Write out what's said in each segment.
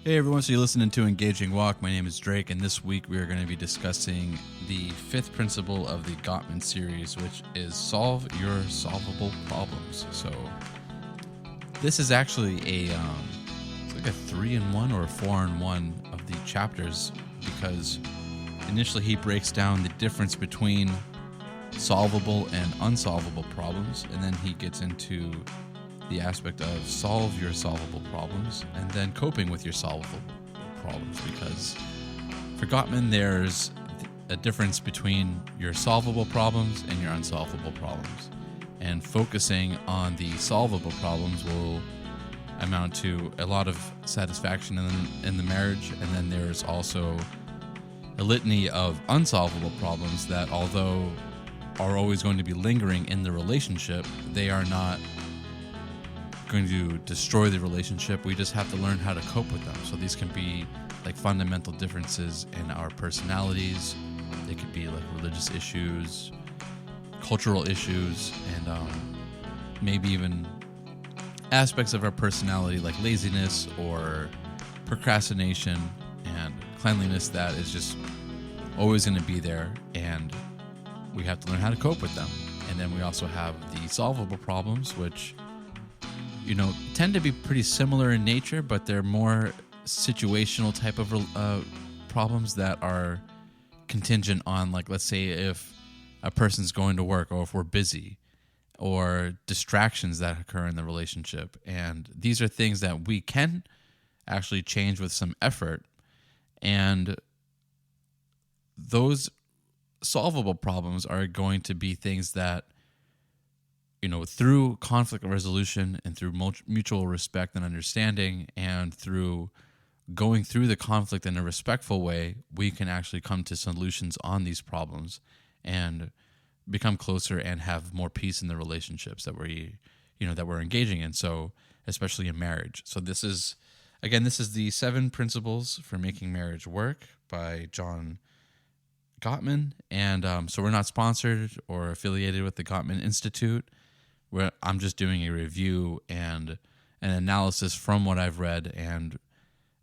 Hey everyone, so you're listening to Engaging Walk. My name is Drake, and this week we are going to be discussing the fifth principle of the Gottman series, which is solve your solvable problems. So this is actually it's like a 3-in-1 or a 4-in-1 of the chapters, because initially he breaks down the difference between solvable and unsolvable problems, and then he gets into the aspect of solve your solvable problems and then coping with your solvable problems, because for Gottman there's a difference between your solvable problems and your unsolvable problems, and focusing on the solvable problems will amount to a lot of satisfaction in the marriage. And then there's also a litany of unsolvable problems that, although are always going to be lingering in the relationship, they are not going to destroy the relationship. We just have to learn how to cope with them. So these can be like fundamental differences in our personalities. They could be like religious issues, cultural issues, and maybe even aspects of our personality like laziness or procrastination and cleanliness that is just always going to be there, and we have to learn how to cope with them. And then we also have the solvable problems, which tend to be pretty similar in nature, but they're more situational type of problems that are contingent on, like, let's say if a person's going to work, or if we're busy, or distractions that occur in the relationship. And these are things that we can actually change with some effort. And those solvable problems are going to be things that, through conflict resolution and through mutual respect and understanding, and through going through the conflict in a respectful way, we can actually come to solutions on these problems and become closer and have more peace in the relationships that we're engaging in. So, especially in marriage. So this is the 7 principles for making marriage work by John Gottman. And so we're not sponsored or affiliated with the Gottman Institute, where I'm just doing a review and an analysis from what I've read and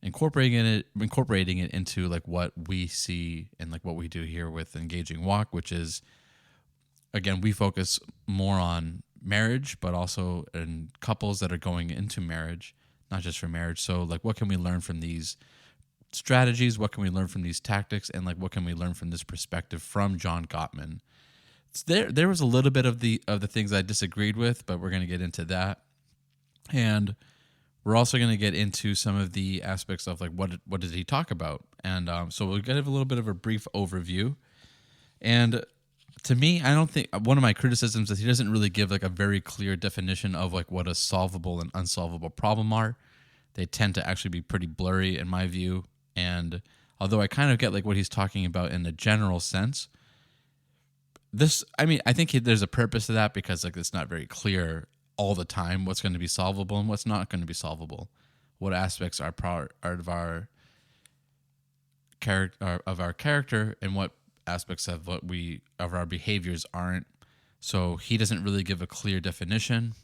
incorporating it into like what we see and like what we do here with Engaging Walk, which is, again, we focus more on marriage, but also in couples that are going into marriage, not just for marriage. So like, what can we learn from these strategies? What can we learn from these tactics? And like, what can we learn from this perspective from John Gottman? There was a little bit of the things I disagreed with, but we're going to get into that. And we're also going to get into some of the aspects of like, what did he talk about? And so we'll get a little bit of a brief overview. And to me, I don't think, one of my criticisms is he doesn't really give like a very clear definition of like what a solvable and unsolvable problem are. They tend to actually be pretty blurry in my view. And although I kind of get like what he's talking about in a general sense, I think there's a purpose to that, because like it's not very clear all the time what's going to be solvable and what's not going to be solvable. What aspects are part of our character, and what aspects of our behaviors aren't. So he doesn't really give a clear definition,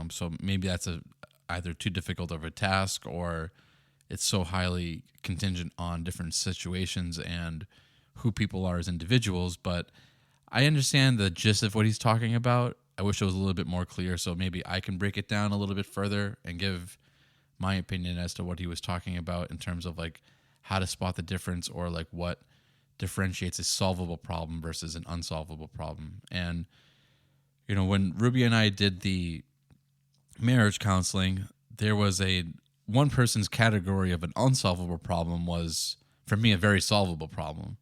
so maybe that's either too difficult of a task, or it's so highly contingent on different situations and who people are as individuals. But I understand the gist of what he's talking about. I wish it was a little bit more clear, so maybe I can break it down a little bit further and give my opinion as to what he was talking about in terms of like how to spot the difference, or like what differentiates a solvable problem versus an unsolvable problem. And when Ruby and I did the marriage counseling, there was one person's category of an unsolvable problem was, for me, a very solvable problem.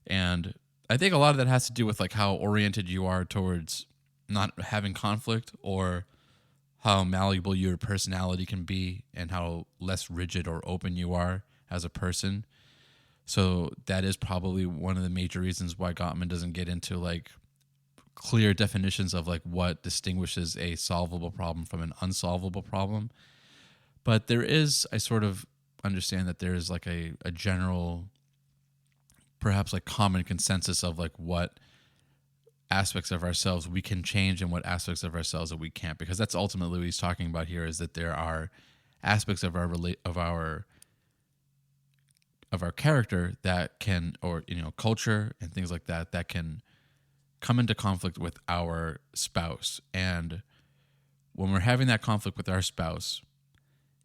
And I think a lot of that has to do with like how oriented you are towards not having conflict, or how malleable your personality can be, and how less rigid or open you are as a person. So that is probably one of the major reasons why Gottman doesn't get into like clear definitions of like what distinguishes a solvable problem from an unsolvable problem. But I sort of understand that there is like a general, perhaps like common consensus of like what aspects of ourselves we can change and what aspects of ourselves that we can't, because that's ultimately what he's talking about here, is that there are aspects of our our character that can, or culture and things like that, that can come into conflict with our spouse. And when we're having that conflict with our spouse,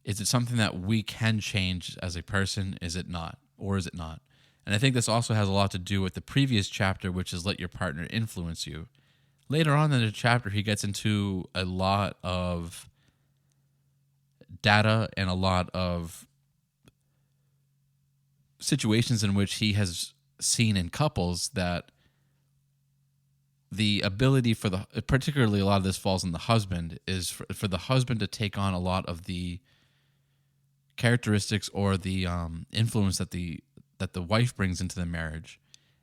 is it something that we can change as a person? Is it not? Or is it not? And I think this also has a lot to do with the previous chapter, which is let your partner influence you. Later on in the chapter, he gets into a lot of data and a lot of situations in which he has seen in couples that the ability for particularly a lot of this falls on the husband, is for the husband to take on a lot of the characteristics or the influence that the wife brings into the marriage,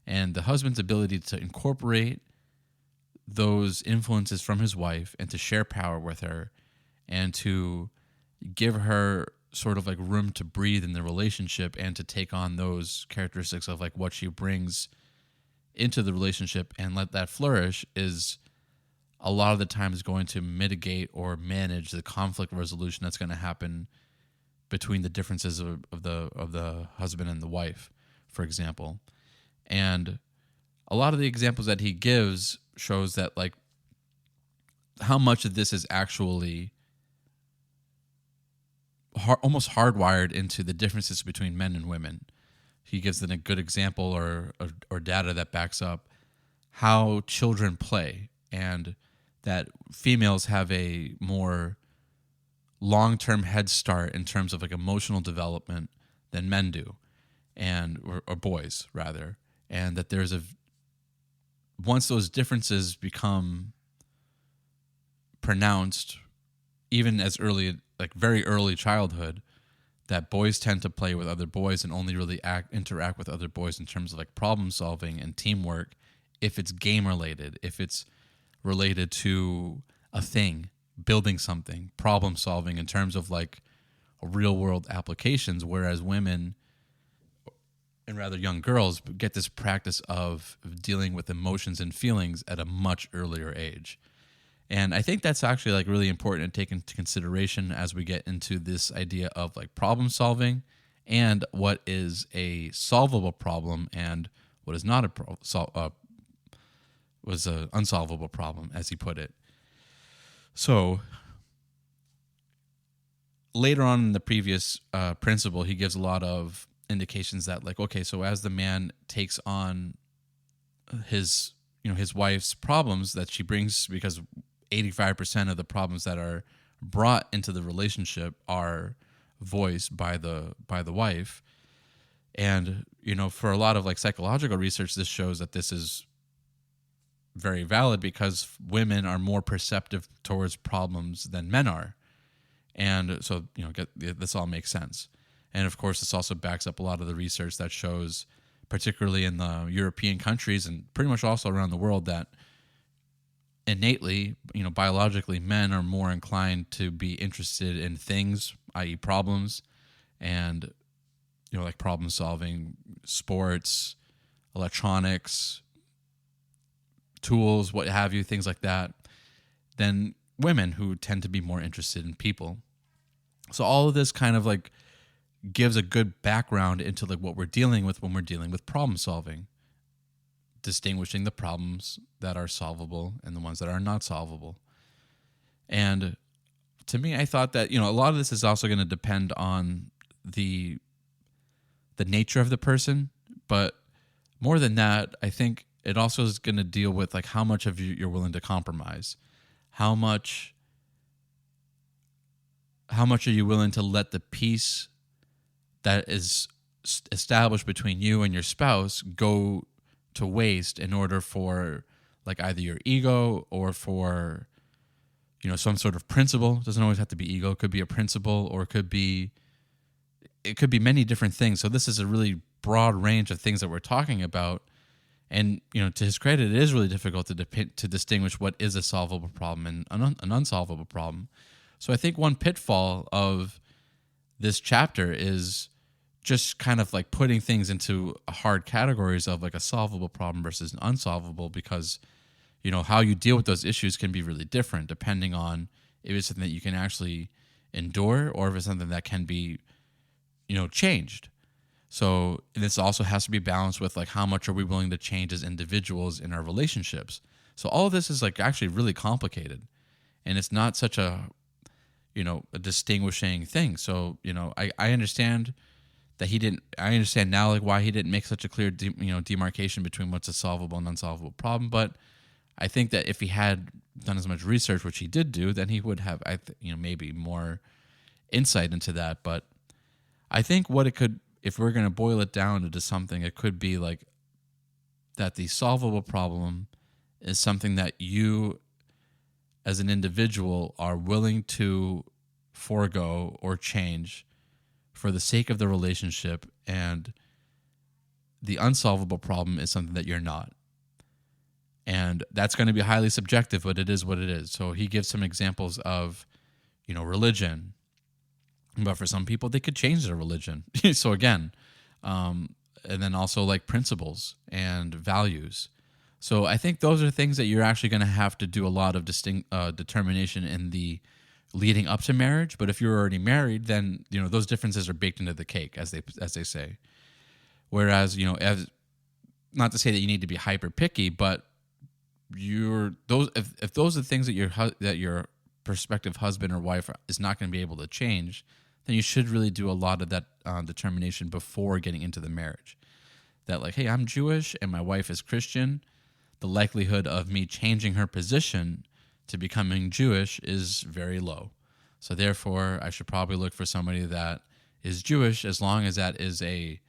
and the husband's ability to incorporate those influences from his wife and to share power with her and to give her sort of like room to breathe in the relationship and to take on those characteristics of like what she brings into the relationship and let that flourish, is a lot of the times going to mitigate or manage the conflict resolution that's going to happen between the differences of the husband and the wife, for example. And a lot of the examples that he gives shows that like how much of this is actually almost hardwired into the differences between men and women. He gives them a good example or data that backs up how children play, and that females have a more long-term head start in terms of like emotional development than men do, and or boys rather, and that there's once those differences become pronounced, even as early, like very early childhood, that boys tend to play with other boys and only really interact with other boys in terms of like problem solving and teamwork if it's game related, if it's related to a thing, building something, problem solving in terms of like real world applications, whereas women and rather young girls get this practice of dealing with emotions and feelings at a much earlier age. And I think that's actually like really important to take into consideration as we get into this idea of like problem solving and what is a solvable problem and what is not was an unsolvable problem, as he put it. So later on in the previous principle, he gives a lot of indications that like, okay, so as the man takes on his wife's problems that she brings, because 85% of the problems that are brought into the relationship are voiced by the wife. And for a lot of like psychological research, this shows that this is very valid because women are more perceptive towards problems than men are. And so this all makes sense. And of course, this also backs up a lot of the research that shows, particularly in the European countries and pretty much also around the world, that innately, biologically, men are more inclined to be interested in things, i.e. problems, and, like problem solving, sports, electronics, tools, what have you, things like that, than women who tend to be more interested in people. So all of this kind of like gives a good background into like what we're dealing with when we're dealing with problem solving, distinguishing the problems that are solvable and the ones that are not solvable. And to me, I thought that, a lot of this is also going to depend on the nature of the person. But more than that, I think it also is going to deal with like how much of you're willing to compromise. How much are you willing to let the peace that is established between you and your spouse go to waste in order for like either your ego or for some sort of principle? It doesn't always have to be ego. It could be a principle, or it could be many different things. So this is a really broad range of things that we're talking about. And to his credit, it is really difficult to distinguish what is a solvable problem and an unsolvable problem. So I think one pitfall of this chapter is just kind of like putting things into hard categories of like a solvable problem versus an unsolvable, because how you deal with those issues can be really different depending on if it's something that you can actually endure or if it's something that can be changed. So this also has to be balanced with like how much are we willing to change as individuals in our relationships. So all of this is like actually really complicated, and it's not such a a distinguishing thing. So I understand that he didn't. I understand now like why he didn't make such a clear demarcation between what's a solvable and unsolvable problem. But I think that if he had done as much research, which he did do, then he would have maybe more insight into that. But I think what it could, if we're going to boil it down into something, it could be like that the solvable problem is something that you as an individual are willing to forego or change for the sake of the relationship, and the unsolvable problem is something that you're not. And that's going to be highly subjective, but it is what it is. So he gives some examples of, religion. But for some people, they could change their religion. So again, and then also like principles and values. So I think those are things that you're actually going to have to do a lot of determination in the leading up to marriage. But if you're already married, then those differences are baked into the cake, as they say. Whereas as not to say that you need to be hyper picky, but if those are the things that your prospective husband or wife is not going to be able to change, then you should really do a lot of that determination before getting into the marriage. That like, hey, I'm Jewish and my wife is Christian. The likelihood of me changing her position to becoming Jewish is very low. So therefore, I should probably look for somebody that is Jewish, as long as that is an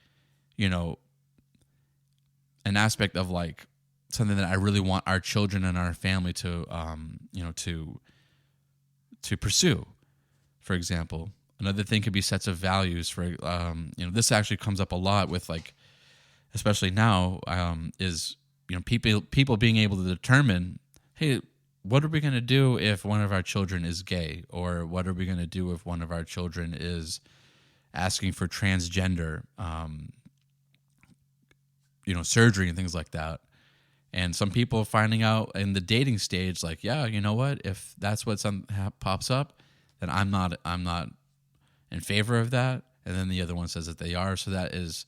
aspect of like something that I really want our children and our family to pursue. For example, another thing could be sets of values. For this actually comes up a lot with like, especially now, is people being able to determine, hey, what are we going to do if one of our children is gay, or what are we going to do if one of our children is asking for transgender, surgery and things like that. And some people finding out in the dating stage, like, yeah, you know what? If that's what pops up, then I'm not in favor of that. And then the other one says that they are. So that is,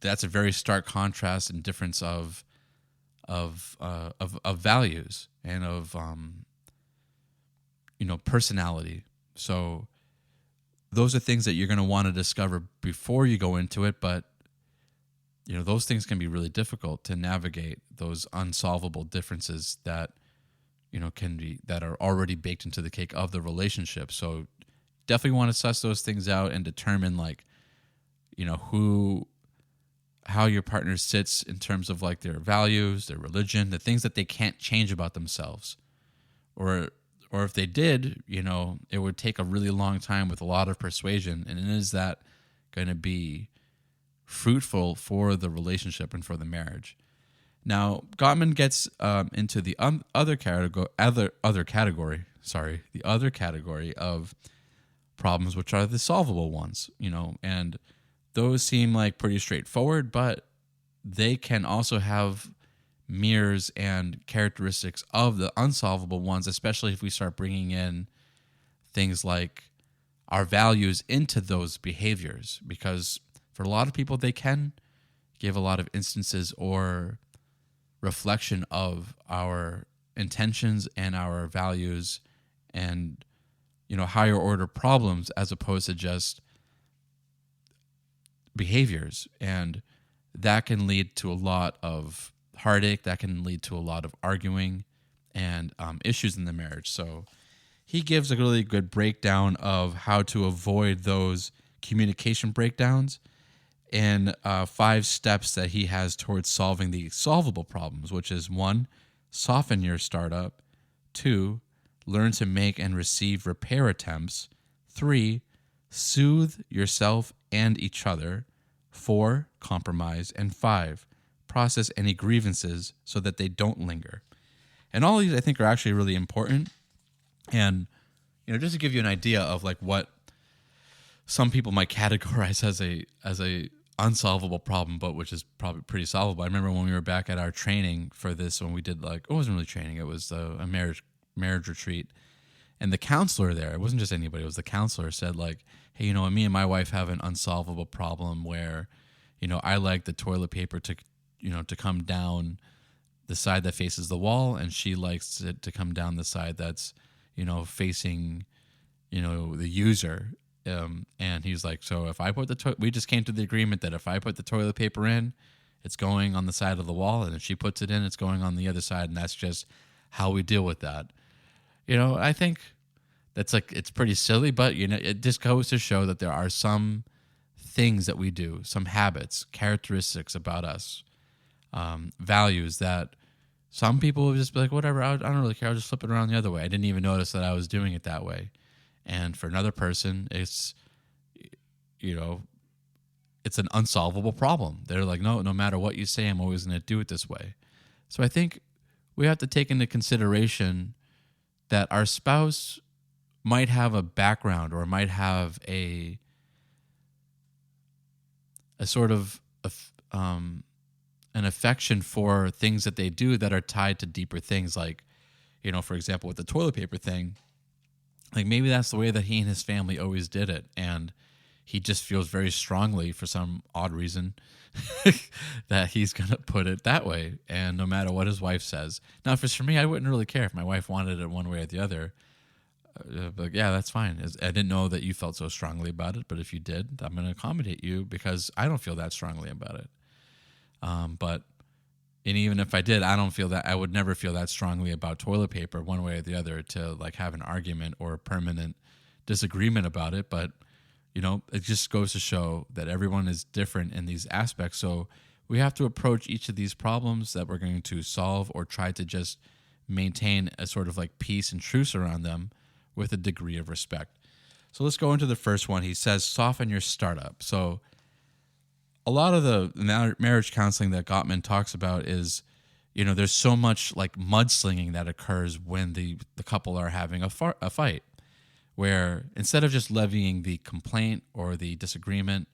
that's a very stark contrast and difference of values and of personality. So those are things that you're going to want to discover before you go into it, but those things can be really difficult to navigate, those unsolvable differences that that are already baked into the cake of the relationship. So definitely want to suss those things out and determine like how your partner sits in terms of like their values, their religion, the things that they can't change about themselves. Or if they did, it would take a really long time with a lot of persuasion. And is that going to be fruitful for the relationship and for the marriage? Now, Gottman gets into the other category of problems, which are the solvable ones, and those seem like pretty straightforward, but they can also have mirrors and characteristics of the unsolvable ones, especially if we start bringing in things like our values into those behaviors. Because for a lot of people, they can give a lot of instances or reflection of our intentions and our values and higher order problems, as opposed to just behaviors. And that can lead to a lot of heartache, that can lead to a lot of arguing and issues in the marriage. So he gives a really good breakdown of how to avoid those communication breakdowns and 5 steps that he has towards solving the solvable problems, which is 1, soften your startup; 2, learn to make and receive repair attempts; 3, soothe yourself and each other; 4, compromise; and 5, process any grievances so that they don't linger. And all these I think are actually really important. And just to give you an idea of like what some people might categorize as a unsolvable problem, but which is probably pretty solvable. I remember when we were back at our training for this, when we did it wasn't really training, it was a marriage retreat. And the counselor there, it wasn't just anybody, it was the counselor, said like, hey, me and my wife have an unsolvable problem where, I like the toilet paper to come down the side that faces the wall, and she likes it to come down the side that's, facing, the user. And he's like, so if I put we just came to the agreement that if I put the toilet paper in, it's going on the side of the wall, and if she puts it in, it's going on the other side, and that's just how we deal with that. I think that's like, it's pretty silly, but it just goes to show that there are some things that we do, some habits, characteristics about us, values that some people will just be like, whatever, I don't really care, I'll just flip it around the other way. I didn't even notice that I was doing it that way. And for another person, it's, it's an unsolvable problem. They're like, no matter what you say, I'm always going to do it this way. So I think we have to take into consideration that our spouse might have a background or might have a sort of an affection for things that they do that are tied to deeper things. Like, for example, with the toilet paper thing, like maybe that's the way that he and his family always did it. And he just feels very strongly, for some odd reason, that he's going to put it that way. And no matter what his wife says. Now, if it's for me, I wouldn't really care if my wife wanted it one way or the other. But yeah, that's fine. I didn't know that you felt so strongly about it, but if you did, I'm going to accommodate you because I don't feel that strongly about it. And even if I did, I would never feel that strongly about toilet paper one way or the other to like have an argument or a permanent disagreement about it. But, it just goes to show that everyone is different in these aspects. So we have to approach each of these problems that we're going to solve or try to just maintain a sort of like peace and truce around them with a degree of respect. So let's go into the first one. He says, soften your startup. So a lot of the marriage counseling that Gottman talks about is, there's so much like mudslinging that occurs when the couple are having a fight, where instead of just levying the complaint or the disagreement,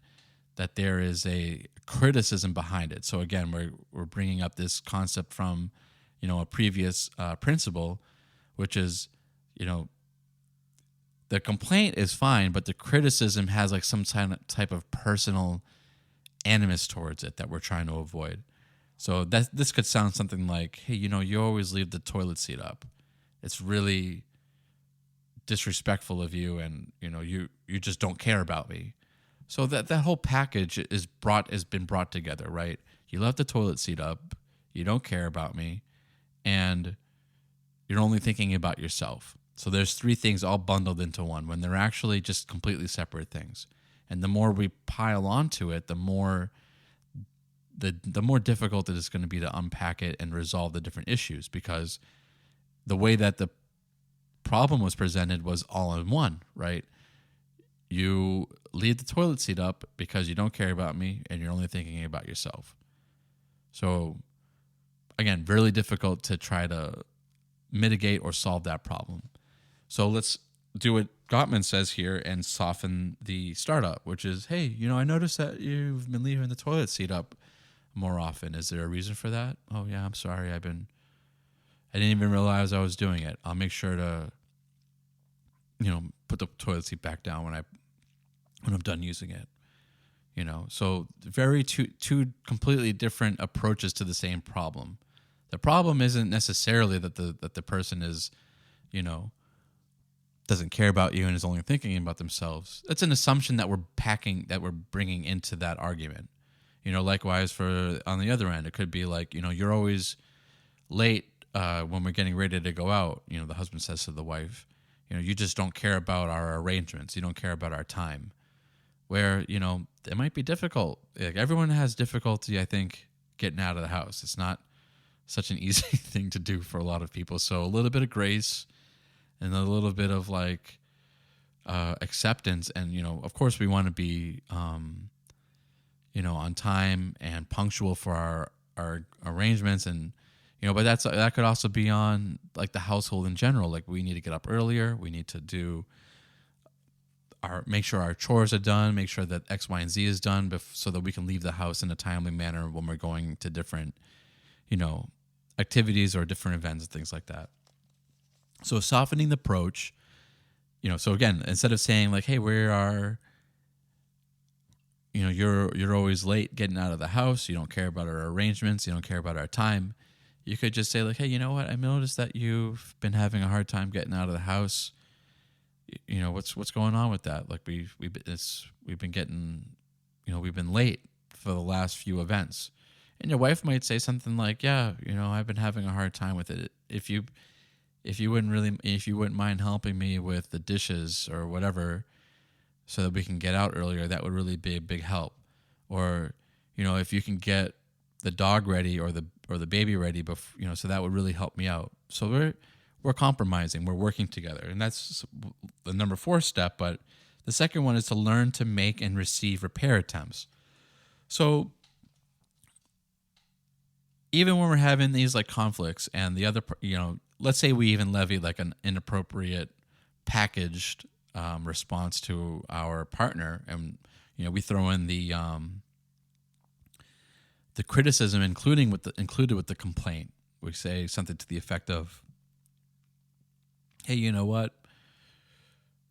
that there is a criticism behind it. So again, we're bringing up this concept from, a previous principle, which is, the complaint is fine, but the criticism has like some type of personal animus towards it that we're trying to avoid. So this could sound something like, hey, you always leave the toilet seat up. It's really disrespectful of you, and you just don't care about me. So that whole package has been brought together, right? You left the toilet seat up, you don't care about me, and you're only thinking about yourself. So there's three things all bundled into one when they're actually just completely separate things. And the more we pile onto it, the more difficult it is going to be to unpack it and resolve the different issues, because the way that the problem was presented was all in one, right? You leave the toilet seat up because you don't care about me and you're only thinking about yourself. So again, really difficult to try to mitigate or solve that problem. So let's do what Gottman says here and soften the startup, which is, hey, I noticed that you've been leaving the toilet seat up more often. Is there a reason for that? Oh yeah, I'm sorry. I didn't even realize I was doing it. I'll make sure to, put the toilet seat back down when I'm done using it. So very two completely different approaches to the same problem. The problem isn't necessarily that the person is, doesn't care about you and is only thinking about themselves. That's an assumption that we're bringing into that argument. Likewise on the other end, it could be like, you're always late when we're getting ready to go out. The husband says to the wife, you just don't care about our arrangements. You don't care about our time. Where, it might be difficult. Like, everyone has difficulty, I think, getting out of the house. It's not such an easy thing to do for a lot of people. So a little bit of grace and a little bit of like acceptance. And, of course we want to be, on time and punctual for our arrangements. And, but that could also be on like the household in general. Like, we need to get up earlier. We need to make sure our chores are done, make sure that X, Y, and Z is done so that we can leave the house in a timely manner when we're going to different, activities or different events and things like that. So softening the approach So again, instead of saying like, hey, we are, you're always late getting out of the house, you don't care about our arrangements, you don't care about our time, you could just say like, hey, you know what, I noticed that you've been having a hard time getting out of the house. What's going on with that? Like we've been getting, we've been late for the last few events. And your wife might say something like, yeah, I've been having a hard time with it. If you wouldn't mind helping me with the dishes or whatever, so that we can get out earlier, that would really be a big help. Or, if you can get the dog ready or the baby ready, so that would really help me out. So we're compromising, we're working together, and that's the number 4 step. But the second one is to learn to make and receive repair attempts. So even when we're having these like conflicts and the other, let's say we even levy like an inappropriate packaged response to our partner, and we throw in the criticism included with the complaint. We say something to the effect of, hey, you know what,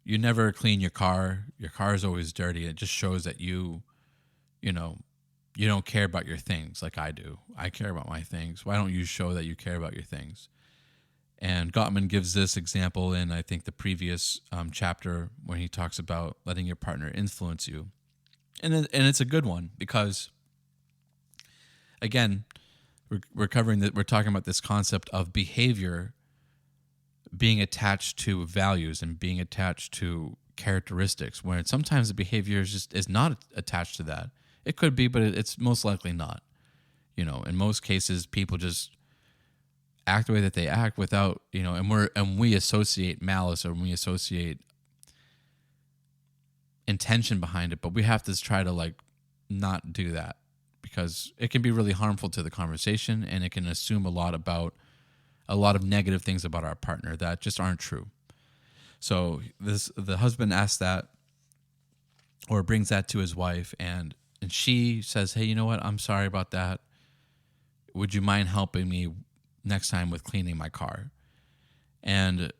you never clean your car is always dirty. It just shows that you don't care about your things like I do. I care about my things. Why don't you show that you care about your things? And Gottman gives this example in, I think, the previous chapter when he talks about letting your partner influence you. And it's a good one because, again, we're covering that. We're talking about this concept of behavior being attached to values and being attached to characteristics, where sometimes the behavior is not attached to that. It could be, but it's most likely not. In most cases, people just act the way that they act without, and we associate malice, or we associate intention behind it, but we have to try to like not do that, because it can be really harmful to the conversation, and it can assume a lot of negative things about our partner that just aren't true. So the husband asks that, or brings that to his wife, and she says, hey, you know what? I'm sorry about that. Would you mind helping me next time with cleaning my car? And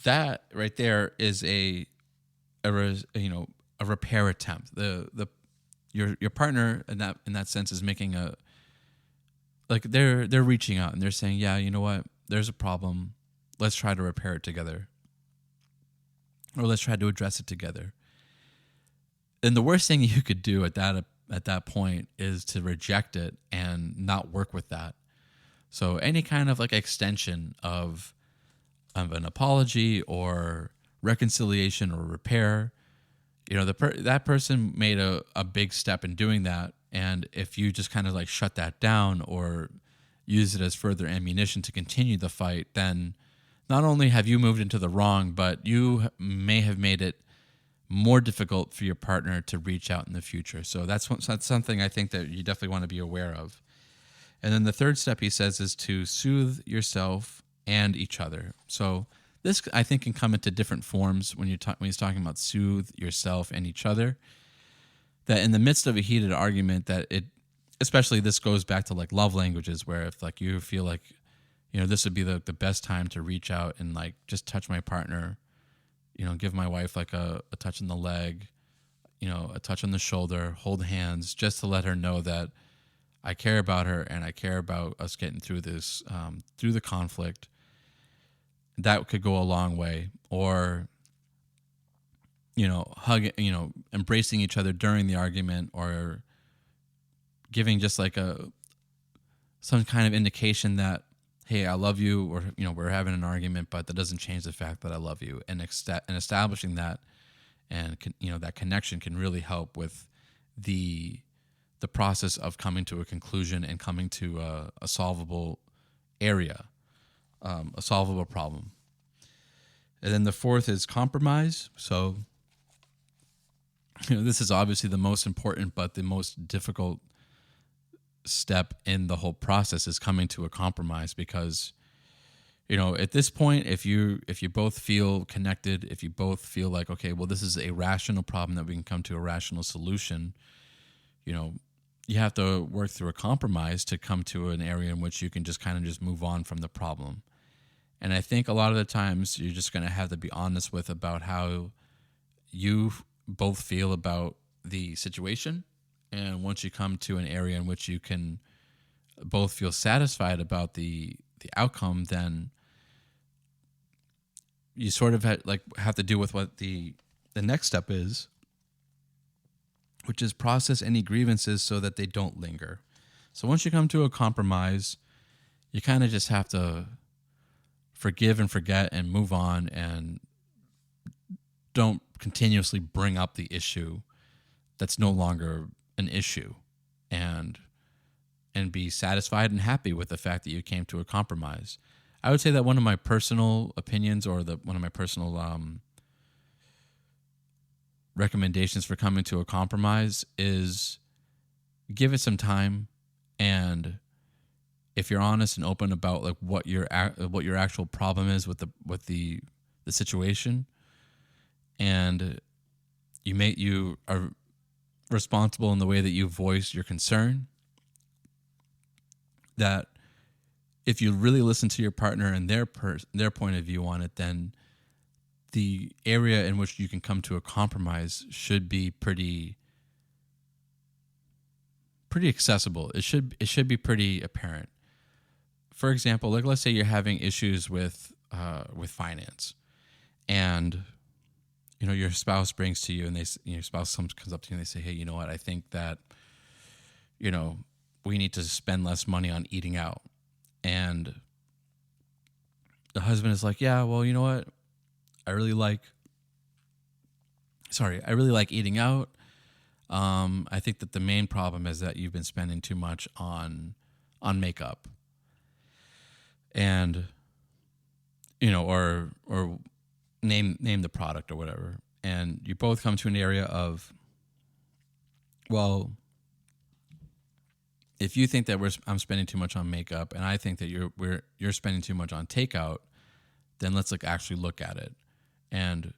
that right there is a repair attempt. Your partner in that sense is making they're reaching out and they're saying, yeah, you know what? There's a problem. Let's try to repair it together. Or let's try to address it together. And the worst thing you could do at that point is to reject it and not work with that. So any kind of like extension of an apology or reconciliation or repair, that person made a big step in doing that. And if you just kind of like shut that down or use it as further ammunition to continue the fight, then not only have you moved into the wrong, but you may have made it more difficult for your partner to reach out in the future. So that's something I think that you definitely want to be aware of. And then the third step, he says, is to soothe yourself and each other. So this, I think, can come into different forms when he's talking about soothe yourself and each other. That in the midst of a heated argument, especially this goes back to like love languages, where if like you feel like, this would be the best time to reach out and like just touch my partner, give my wife like a touch on the leg, a touch on the shoulder, hold hands, just to let her know that I care about her and I care about us getting through this, through the conflict. That could go a long way. Or, embracing each other during the argument, or giving just like some kind of indication that, hey, I love you, or, we're having an argument, but that doesn't change the fact that I love you. And establishing that and, that connection can really help with the process of coming to a conclusion and coming to a solvable area, a solvable problem. And then the fourth is compromise. So, this is obviously the most important, but the most difficult step in the whole process is coming to a compromise, because at this point, if you both feel connected, if you both feel like, okay, well, this is a rational problem that we can come to a rational solution, you have to work through a compromise to come to an area in which you can just kind of just move on from the problem. And I think a lot of the times you're just going to have to be honest with about how you both feel about the situation. And once you come to an area in which you can both feel satisfied about the outcome, then you sort of have to do with what the next step is, which is process any grievances so that they don't linger. So once you come to a compromise, you kind of just have to forgive and forget and move on, and don't continuously bring up the issue that's no longer an issue, and be satisfied and happy with the fact that you came to a compromise. I would say that one of my personal opinions, or one of my personal recommendations for coming to a compromise, is give it some time, and if you're honest and open about like what your actual problem is with the situation, and you are responsible in the way that you voice your concern, that if you really listen to your partner and their point of view on it, then the area in which you can come to a compromise should be pretty accessible. It should be pretty apparent. For example, like let's say you're having issues with finance, and your spouse brings to you, and your spouse comes up to you and they say, hey, you know what? I think that we need to spend less money on eating out. And the husband is like, yeah, well, you know what? I really like eating out. I think that the main problem is that you've been spending too much on makeup, and or name the product or whatever. And you both come to an area of, well, if you think that I'm spending too much on makeup, and I think that you're spending too much on takeout, then let's actually look at it. And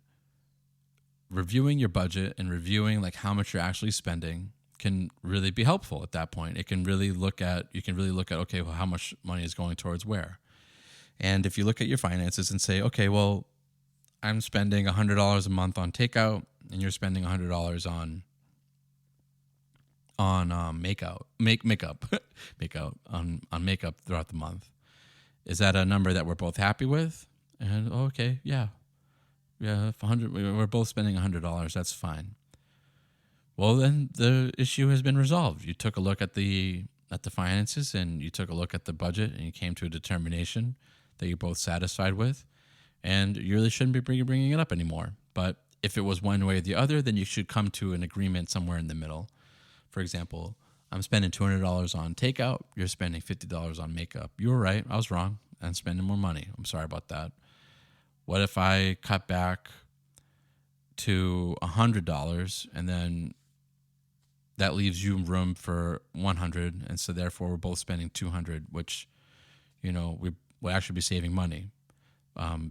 reviewing your budget and reviewing how much you're actually spending can really be helpful at that point. You can really look at, okay, well, how much money is going towards where? And if you look at your finances and say, okay, well, I'm spending $100 a month on takeout, and you're spending $100 on makeup on makeup throughout the month. Is that a number that we're both happy with? And okay, yeah, if we're both spending $100, that's fine. Well, then the issue has been resolved. You took a look at the finances, and you took a look at the budget, and you came to a determination that you're both satisfied with, and you really shouldn't be bringing it up anymore. But if it was one way or the other, then you should come to an agreement somewhere in the middle. For example, I'm spending $200 on takeout. You're spending $50 on makeup. You were right. I was wrong. I'm spending more money. I'm sorry about that. What if I cut back to $100, and then that leaves you room for $100, and so therefore we're both spending $200, which we would actually be saving money. We're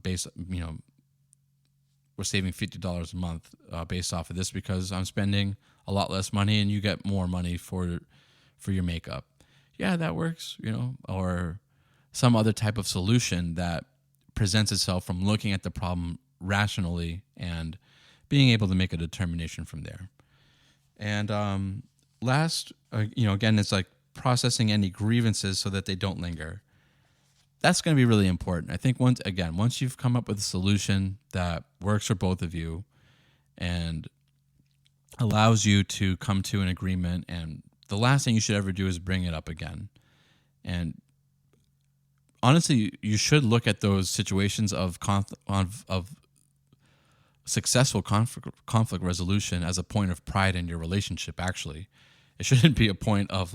saving $50 a month based off of this, because I'm spending a lot less money and you get more money for your makeup. Yeah, that works, or some other type of solution that presents itself from looking at the problem rationally and being able to make a determination from there. And last, again, it's processing any grievances so that they don't linger. That's going to be really important. I think once you've come up with a solution that works for both of you and allows you to come to an agreement, and the last thing you should ever do is bring it up again. And honestly, you should look at those situations of successful conflict resolution as a point of pride in your relationship. Actually, it shouldn't be a point of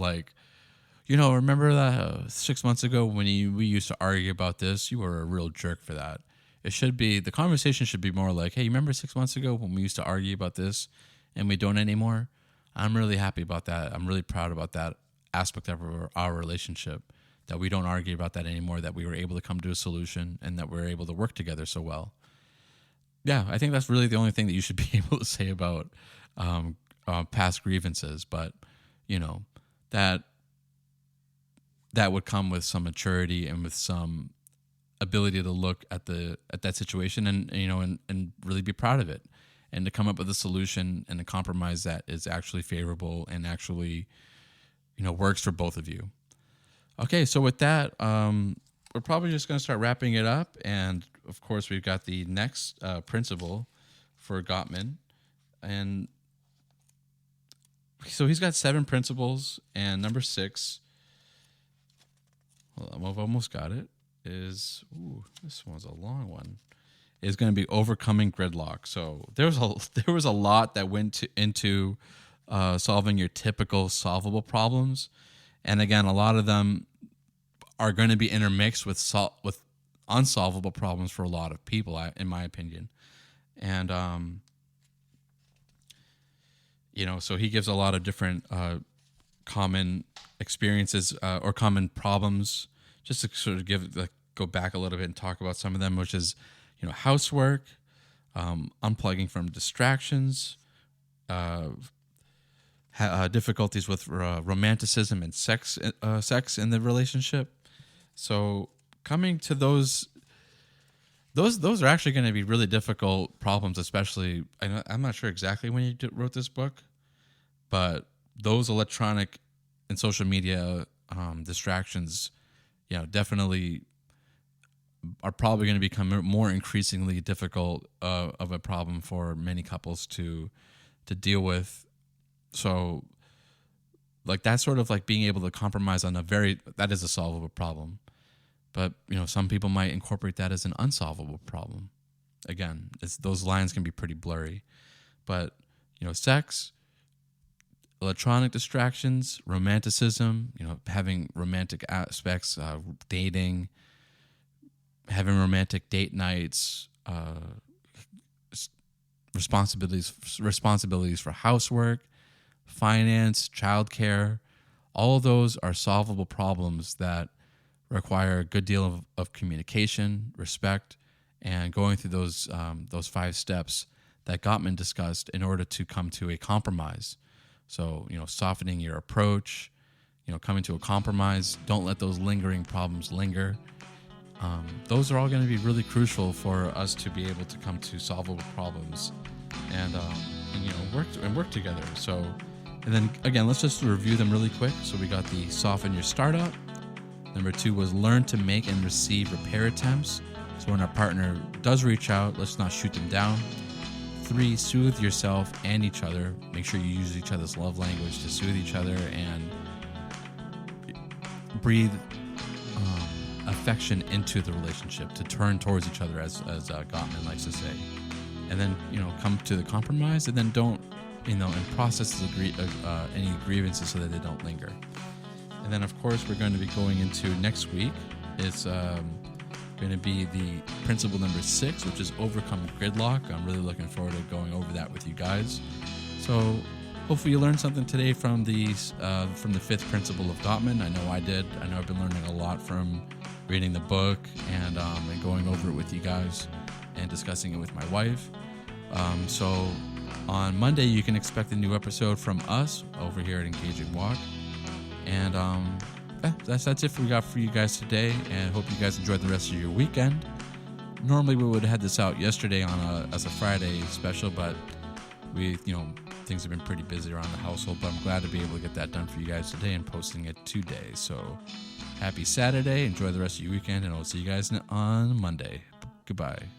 remember that 6 months ago when we used to argue about this, you were a real jerk for that. It should be, the conversation should be more like, hey, you remember 6 months ago when we used to argue about this and we don't anymore? I'm really happy about that. I'm really proud about that aspect of our relationship, that we don't argue about that anymore, that we were able to come to a solution, and that we're able to work together so well. Yeah, I think that's really the only thing that you should be able to say about past grievances. But, that would come with some maturity and with some ability to look at that situation and really be proud of it, and to come up with a solution and a compromise that is actually favorable and actually works for both of you. Okay, so with that, we're probably just going to start wrapping it up, and of course we've got the next principle for Gottman, and so he's got 7 principles, and number 6, well, I've almost got it, is, this one's a long one, is going to be overcoming gridlock. So there was a lot that went into solving your typical solvable problems, and again, a lot of them are going to be intermixed with unsolvable problems for a lot of people, in my opinion, and so he gives a lot of different common experiences or common problems, just to sort of go back a little bit and talk about some of them, which is, housework, unplugging from distractions, difficulties with romanticism and sex in the relationship. So coming to those are actually going to be really difficult problems, especially, I'm not sure exactly when you wrote this book, but those electronic and social media distractions, definitely are probably going to become more increasingly difficult of a problem for many couples to deal with. So, like, that's sort of like being able to compromise on that is a solvable problem. But, some people might incorporate that as an unsolvable problem. Again, those lines can be pretty blurry. But, sex, electronic distractions, romanticism, having romantic aspects, dating, having romantic date nights, responsibilities for housework, finance, childcare, all of those are solvable problems that require a good deal of communication, respect, and going through those 5 steps that Gottman discussed in order to come to a compromise. So, softening your approach, coming to a compromise. Don't let those lingering problems linger. Those are all going to be really crucial for us to be able to come to solvable problems and work together. So, and then again, let's just review them really quick. So we got the soften your startup. Number 2 was learn to make and receive repair attempts. So when our partner does reach out, let's not shoot them down. 3, soothe yourself and each other. Make sure you use each other's love language to soothe each other and breathe affection into the relationship, to turn towards each other, as Gottman likes to say. And then, come to the compromise, and then don't, and process any grievances so that they don't linger. And then, of course, we're going to be going into next week. It's going to be the principle number 6, which is overcome gridlock. I'm really looking forward to going over that with you guys. So hopefully you learned something today from the 5th principle of Gottman. I know I did. I know I've been learning a lot from reading the book and going over it with you guys and discussing it with my wife. So on Monday, you can expect a new episode from us over here at Engaging Walk. And that's it we got for you guys today, and hope you guys enjoyed the rest of your weekend. Normally we would have had this out yesterday as a Friday special, but things have been pretty busy around the household, but I'm glad to be able to get that done for you guys today and posting it today. So happy Saturday, enjoy the rest of your weekend, and I'll see you guys on Monday. Goodbye.